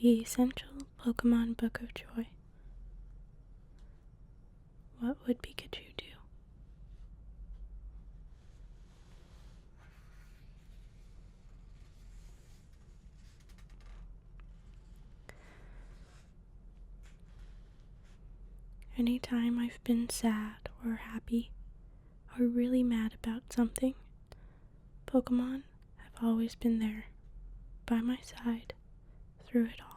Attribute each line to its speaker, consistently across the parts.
Speaker 1: The Essential Pokemon Book of Joy. What would Pikachu do? Anytime I've been sad or happy or really mad about something, Pokemon have always been there, by my side, through it all.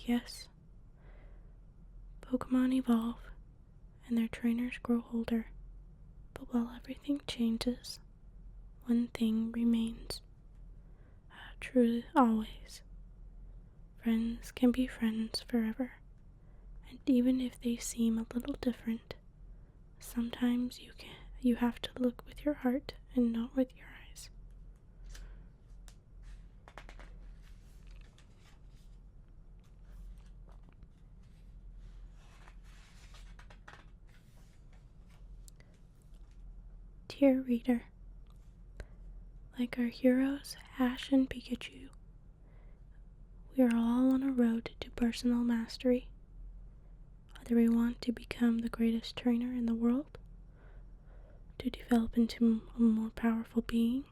Speaker 1: Yes, Pokemon evolve and their trainers grow older, but while everything changes, one thing remains. True always. Friends can be friends forever, and even if they seem a little different, sometimes you have to look with your heart and not with your eyes. Dear reader, like our heroes Ash and Pikachu, we are all on a road to personal mastery. Whether we want to become the greatest trainer in the world, to develop into a more powerful being,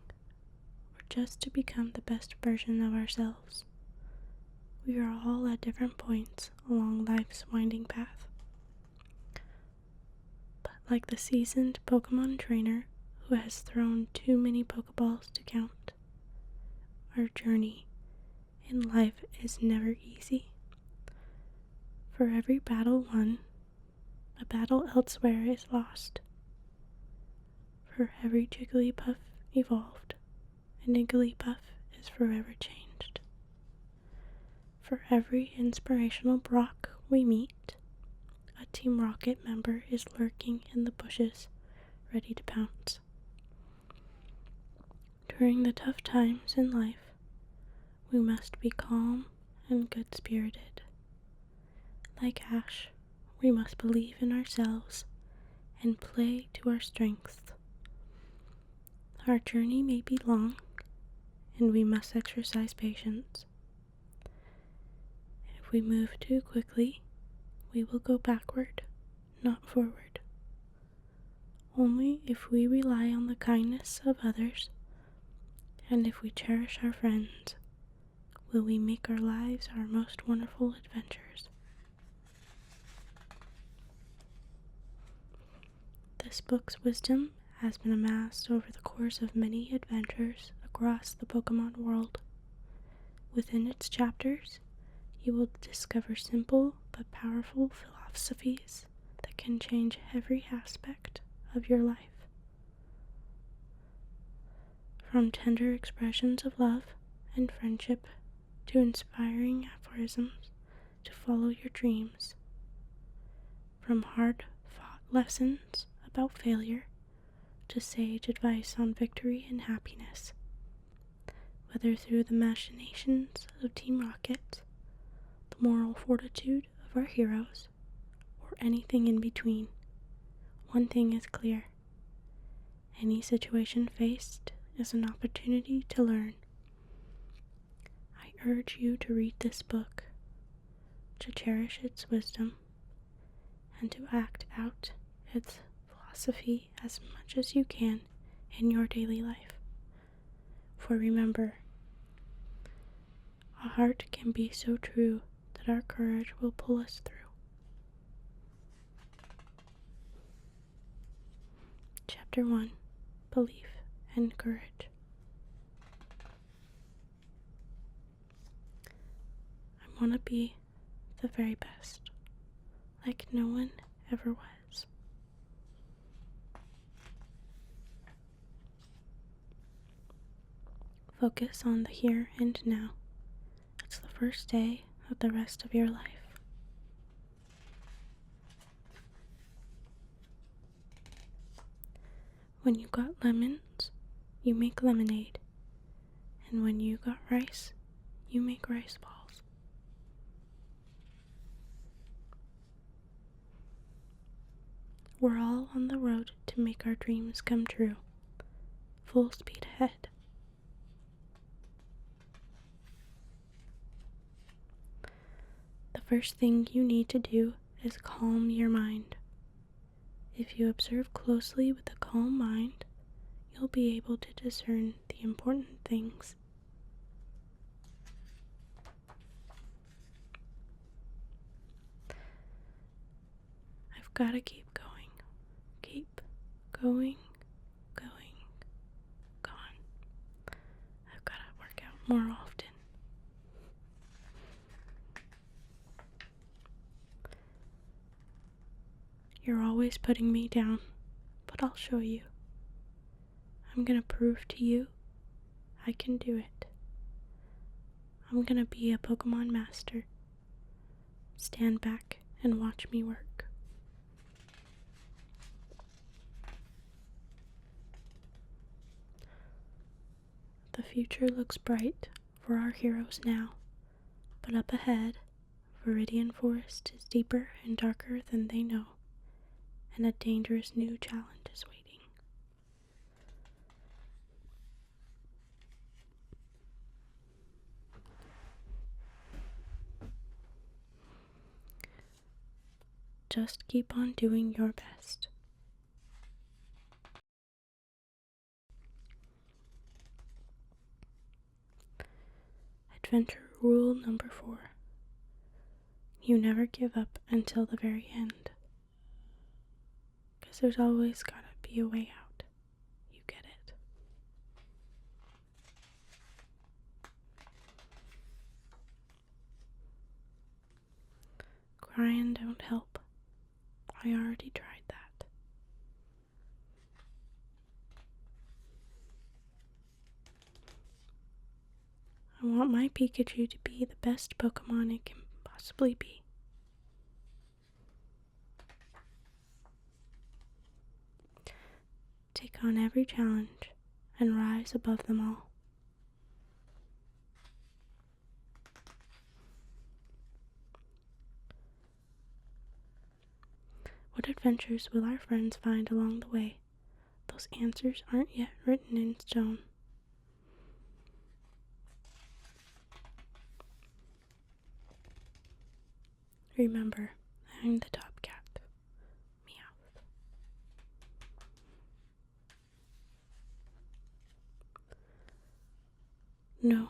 Speaker 1: or just to become the best version of ourselves, we are all at different points along life's winding path. But like the seasoned Pokemon trainer who has thrown too many Pokeballs to count, our journey in life is never easy. For every battle won, a battle elsewhere is lost. For every Jigglypuff evolved, a Nigglypuff is forever changed. For every inspirational Brock we meet, a Team Rocket member is lurking in the bushes, ready to pounce. During the tough times in life, we must be calm and good-spirited. Like Ash, we must believe in ourselves and play to our strengths. Our journey may be long, and we must exercise patience. If we move too quickly, we will go backward, not forward. Only if we rely on the kindness of others, and if we cherish our friends, will we make our lives our most wonderful adventures. This book's wisdom has been amassed over the course of many adventures across the Pokemon world. Within its chapters, you will discover simple but powerful philosophies that can change every aspect of your life. From tender expressions of love and friendship to inspiring aphorisms to follow your dreams. From hard-fought lessons about failure to sage advice on victory and happiness. Whether through the machinations of Team Rocket, the moral fortitude of our heroes, or anything in between, one thing is clear. Any situation faced is an opportunity to learn. I urge you to read this book, to cherish its wisdom, and to act out its philosophy as much as you can in your daily life. For remember, a heart can be so true that our courage will pull us through. Chapter 1, Belief and Courage. I want to be the very best, like no one ever was. Focus on the here and now. It's the first day of the rest of your life. When you got lemons, you make lemonade. And when you got rice, you make rice balls. We're all on the road to make our dreams come true. Full speed ahead. The first thing you need to do is calm your mind. If you observe closely with a calm mind, you'll be able to discern the important things. I've got to keep going, keep going, gone. I've got to work out more often. You're always putting me down, but I'll show you. I'm gonna prove to you I can do it. I'm gonna be a Pokemon master. Stand back and watch me work. The future looks bright for our heroes now, but up ahead, Viridian Forest is deeper and darker than they know, and a dangerous new challenge is waiting. Just keep on doing your best. Adventure rule number 4. You never give up until the very end. Because there's always gotta be a way out. You get it. Crying don't help. I already tried that. I want my Pikachu to be the best Pokemon it can possibly be. Take on every challenge and rise above them all. What adventures will our friends find along the way? Those answers aren't yet written in stone. Remember, I'm the top cat. Meow. No,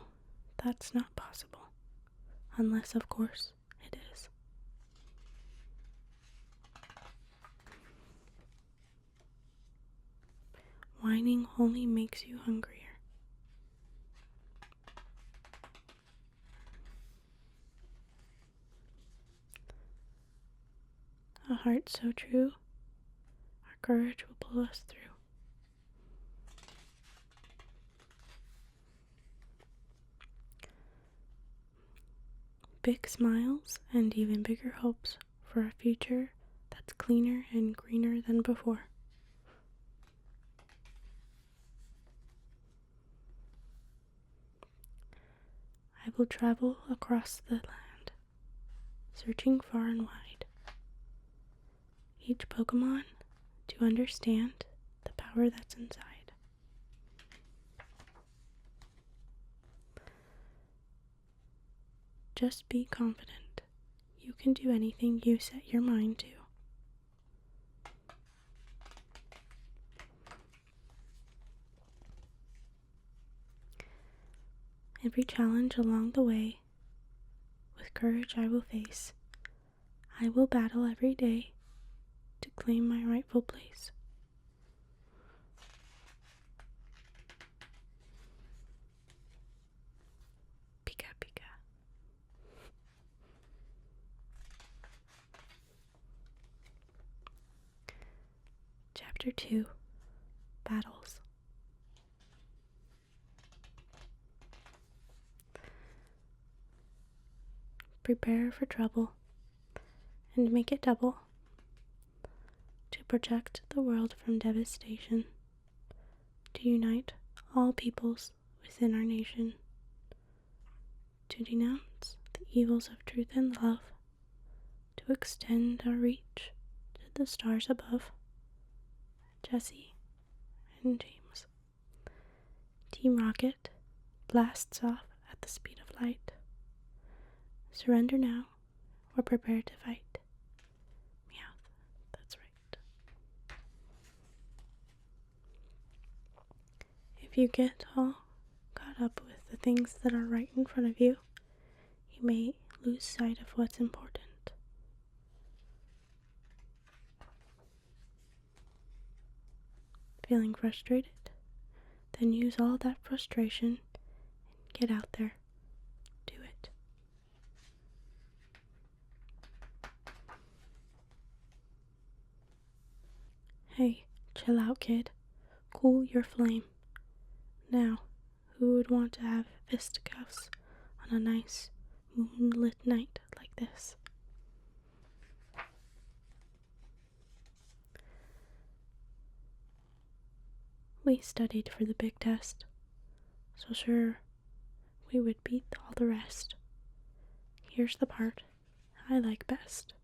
Speaker 1: that's not possible. Unless, of course, it is. Whining only makes you hungrier. A heart so true, our courage will pull us through. Big smiles and even bigger hopes for a future that's cleaner and greener than before. I will travel across the land, searching far and wide. Each Pokemon to understand the power that's inside. Just be confident. You can do anything you set your mind to. Every challenge along the way, with courage I will face. I will battle every day to claim my rightful place. Pika Pika. Chapter 2. Battles. Prepare for trouble and make it double to protect the world from devastation, to unite all peoples within our nation, to denounce the evils of truth and love, to extend our reach to the stars above. Jesse, and James. Team Rocket blasts off at the speed of light. Surrender now, or prepare to fight. Meowth, that's right. If you get all caught up with the things that are right in front of you, you may lose sight of what's important. Feeling frustrated? Then use all that frustration and get out there. Do it. Hey, chill out, kid. Cool your flame. Now, who would want to have fisticuffs on a nice moonlit night like this? We studied for the big test, so sure, we would beat all the rest. Here's the part I like best.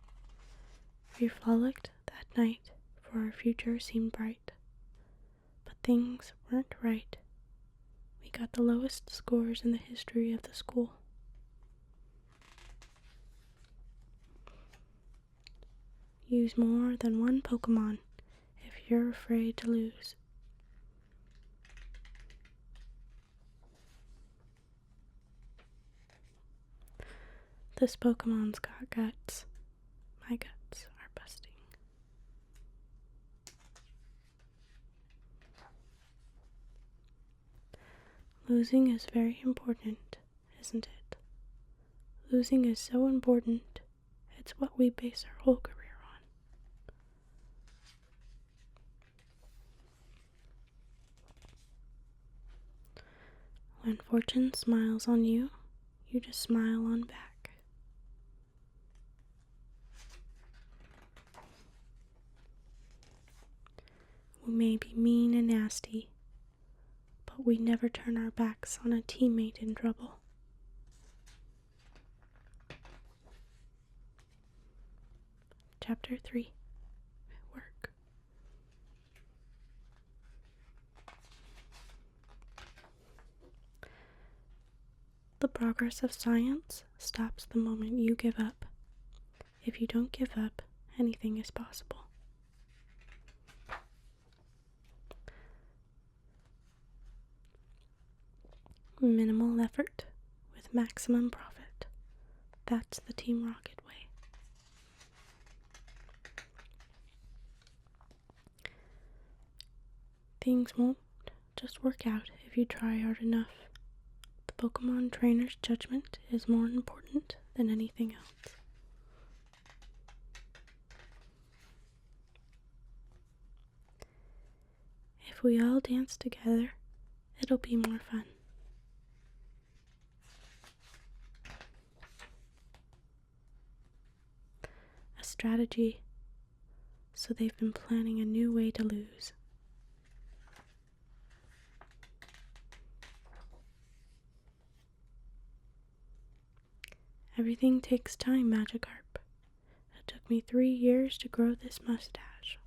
Speaker 1: We frolicked that night, for our future seemed bright. But things weren't right. We got the lowest scores in the history of the school. Use more than one Pokemon if you're afraid to lose. This Pokemon's got guts. My guts are busting. Losing is very important, isn't it? Losing is so important, it's what we base our whole career on. When fortune smiles on you, you just smile on back. We may be mean and nasty, but we never turn our backs on a teammate in trouble. Chapter 3. Work. The progress of science stops the moment you give up. If you don't give up, anything is possible. Minimal effort with maximum profit. That's the Team Rocket way. Things won't just work out if you try hard enough. The Pokemon trainer's judgment is more important than anything else. If we all dance together, it'll be more fun. A strategy, so they've been planning a new way to lose. Everything takes time, Magikarp. It took me 3 years to grow this mustache.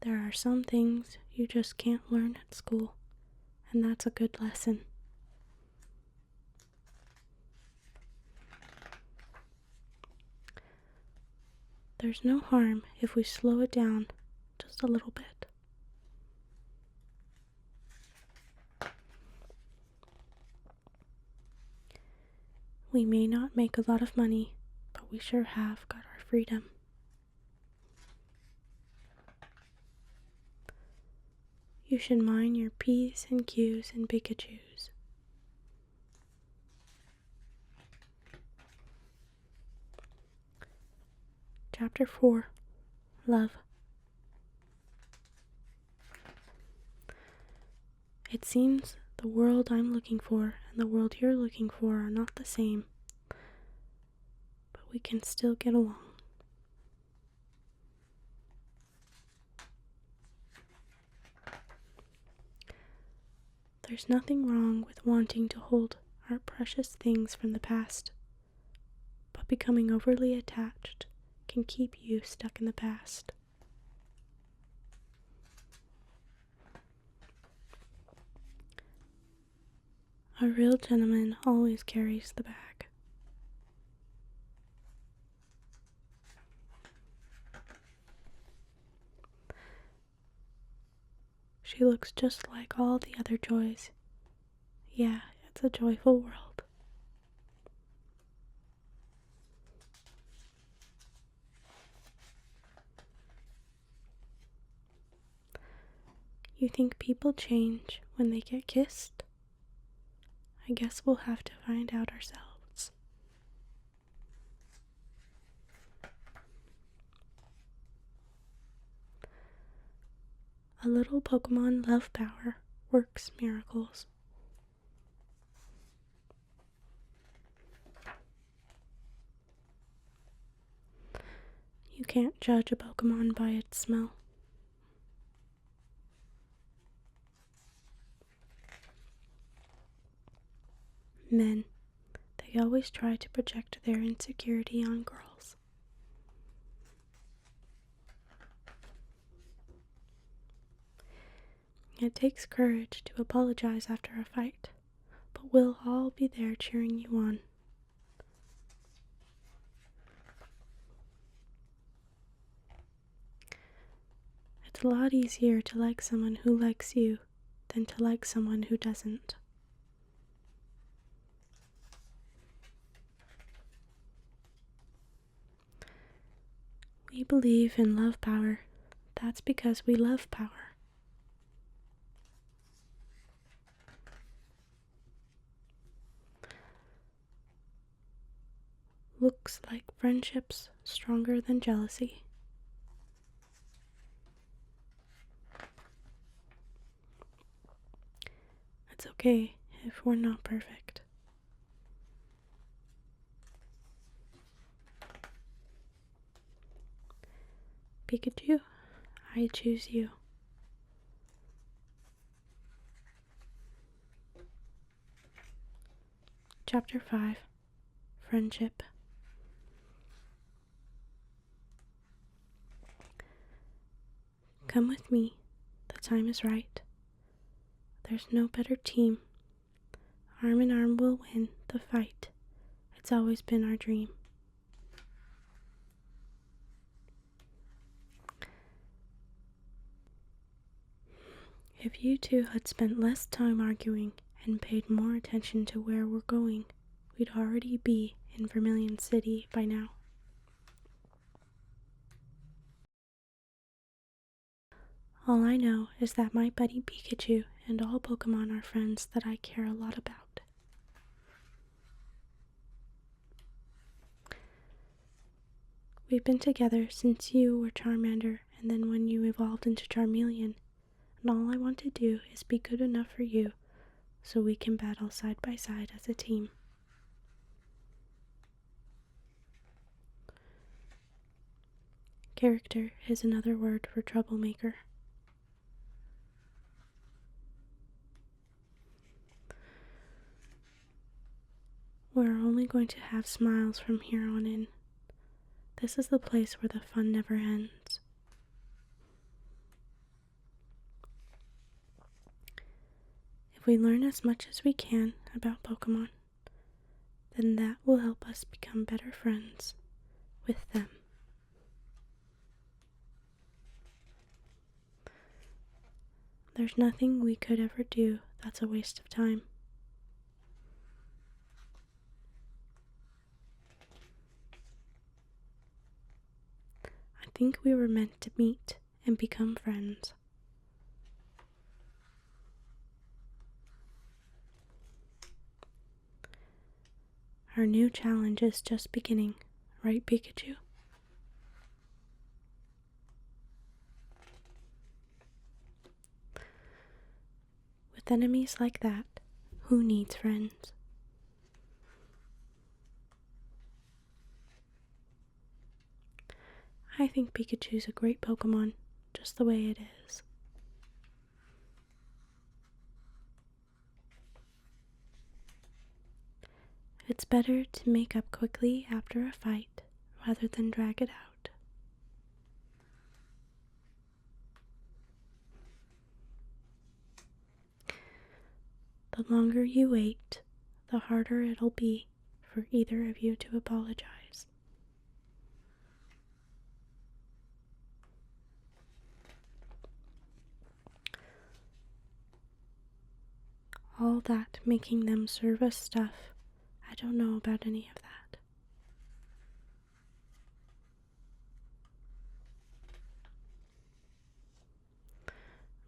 Speaker 1: There are some things you just can't learn at school, and that's a good lesson. There's no harm if we slow it down just a little bit. We may not make a lot of money, but we sure have got our freedom. You should mind your P's and Q's and Pikachus. Chapter 4. Love. It seems the world I'm looking for and the world you're looking for are not the same, but we can still get along. There's nothing wrong with wanting to hold our precious things from the past, but but becoming overly attached can keep you stuck in the past. A real gentleman always carries the bag. She looks just like all the other joys. Yeah, it's a joyful world. You think people change when they get kissed? I guess we'll have to find out ourselves. A little Pokemon love power works miracles. You can't judge a Pokemon by its smell. Men, they always try to project their insecurity on girls. It takes courage to apologize after a fight, but we'll all be there cheering you on. It's a lot easier to like someone who likes you than to like someone who doesn't. We believe in love power. That's because we love power. Looks like friendship's stronger than jealousy. It's okay if we're not perfect. Pikachu, I choose you. Chapter 5, Friendship. Come with me, the time is right. There's no better team. Arm in arm we'll win the fight. It's always been our dream. If you two had spent less time arguing and paid more attention to where we're going, we'd already be in Vermilion City by now. All I know is that my buddy Pikachu and all Pokemon are friends that I care a lot about. We've been together since you were Charmander and then when you evolved into Charmeleon, and all I want to do is be good enough for you so we can battle side by side as a team. Character is another word for troublemaker. We're only going to have smiles from here on in. This is the place where the fun never ends. If we learn as much as we can about Pokemon, then that will help us become better friends with them. There's nothing we could ever do that's a waste of time. I think we were meant to meet and become friends. Our new challenge is just beginning, right, Pikachu? With enemies like that, who needs friends? I think Pikachu's a great Pokemon, just the way it is. It's better to make up quickly after a fight rather than drag it out. The longer you wait, the harder it'll be for either of you to apologize. All that making them serve us stuff, I don't know about any of that.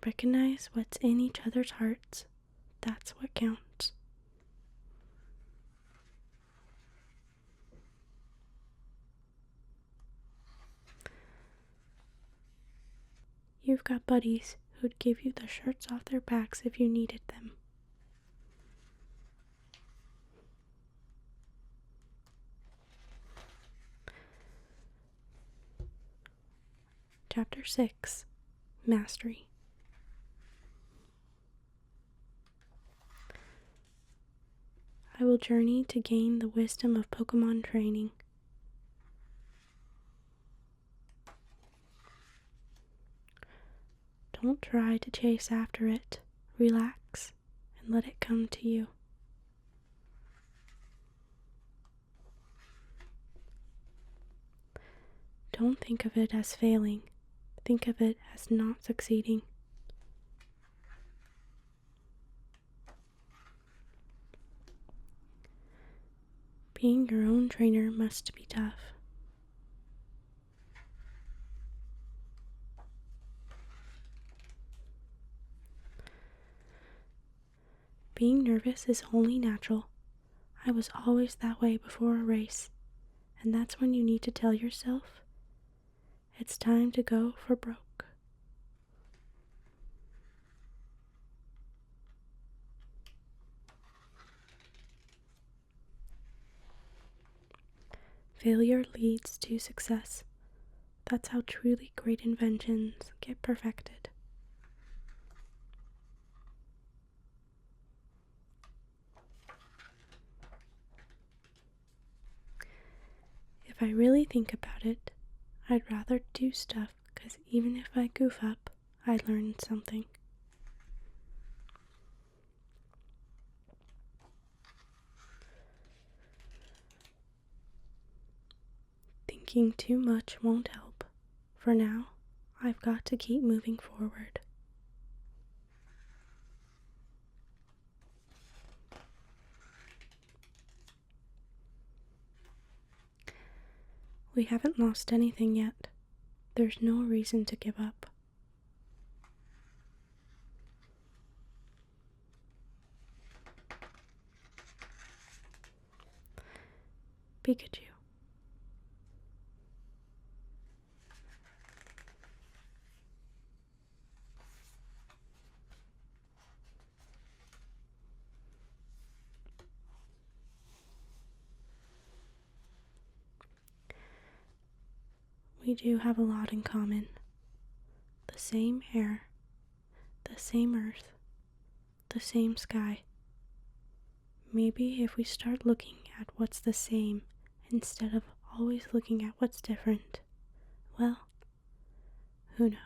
Speaker 1: Recognize what's in each other's hearts. That's what counts. You've got buddies who'd give you the shirts off their backs if you needed them. Chapter 6, Mastery. I will journey to gain the wisdom of Pokemon training. Don't try to chase after it. Relax and let it come to you. Don't think of it as failing. Think of it as not succeeding. Being your own trainer must be tough. Being nervous is only natural. I was always that way before a race, and that's when you need to tell yourself, it's time to go for broke. Failure leads to success. That's how truly great inventions get perfected. If I really think about it, I'd rather do stuff because even if I goof up, I learned something. Thinking too much won't help. For now, I've got to keep moving forward. We haven't lost anything yet. There's no reason to give up. Pikachu. We do have a lot in common. The same air, the same earth, the same sky. Maybe if we start looking at what's the same instead of always looking at what's different, well, who knows?